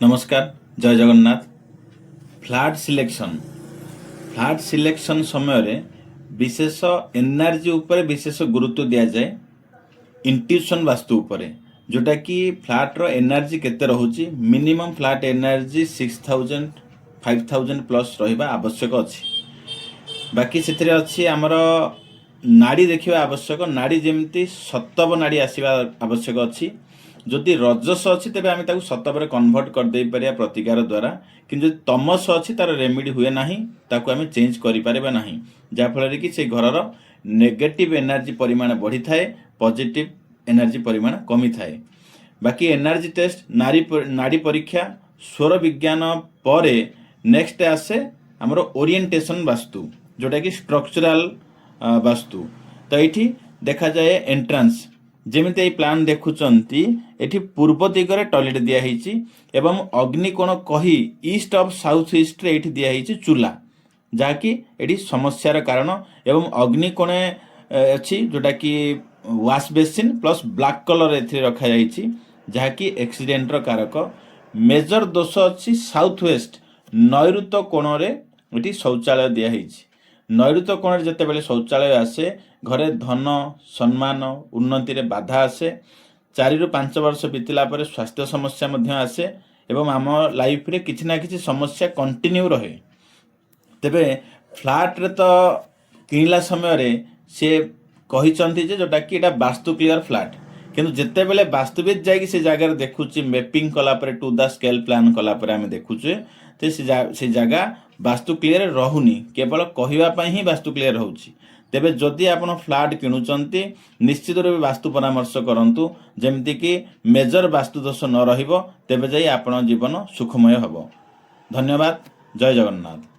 नमस्कार जय Jagannath. Flat selection समय रे विशेष एनर्जी उपर विशेष गुरुत्व दिया जाए इंट्यूशन वास्तु उपर जोटा कि फ्लैट रो एनर्जी केते रहउची मिनिमम फ्लैट एनर्जी 6000 5000 प्लस रहिबा आवश्यक अछि। बाकी से अच्छी आमर नाड़ी देखा आवश्यक नाड़ी जमती सतब नाड़ी आसवा आवश्यक अच्छी जदि रजस अच्छी तेज आम सतबरे कन्वर्ट करदे पारिया प्रतिकार द्वारा कि तमस अच्छी तार रेमेडी हुए ना ताकू आम चेंज करें जहाँफल कि से घर नेगेटिव एनर्जी परिमाण बढ़ी थाए पॉजिटिव एनर्जी परिमाण कमी थाए। बाकी एनर्जी टेस्ट नाड़ी परीक्षा स्वर विज्ञान पर नेक्स्ट आसे आमर ओरिएंटेशन वास्तु जोटा कि स्ट्रक्चरल वास्तु। तो ये देखा जाए एंट्रांस जमी प्लान देखुंट ये पूर्व दिगरे टॉयलेट दिखाई एवं अग्निकोण कही ईस्ट ऑफ साउथ ईस्ट रे दिखाई चूल्हा जहाँकि ये समस्यार कारण एवं अग्निकोण अच्छी जोटा कि wash basin plus black colour रखा जहाँकि एक्सीडेंटर कारक। मेजर दोष अच्छी साउथ वेस्ट नैऋत कोण ये शौचालय दिखाई नैऋत कोण जिते बड़े शौचालय आसे घरे धन सम्मान उन्नति रे बाधा आसे 4 ରୁ 5 वर्ष बीतला पर स्वास्थ्य समस्या मध्य आसे एवं आम लाइफ रे किछि ना किछि समस्या कंटिन्यू रहे। तेबे फ्लैट रे तो किणला समय रे से कहिसंती जे जोटा कि एटा वास्तु क्लियर फ्लैट किंतु जेते बेले वास्तुविद जाई से जगह देखुची मैपिंग कला पर टू द स्केल प्लान कला पर आमे देखुचे ते से जगह वास्तु क्लियर रहुनी केवल कहवा पई ही वास्तु क्लियर होउची। तेबे जदि आपण फ्लैट किणुचंती निश्चित रूप वास्तु परामर्श करंतु जेमति कि मेजर वास्तु दोष न रहिबो तेबे जाई आपण जीवन सुखमय हबो। धन्यवाद। जय जगन्नाथ।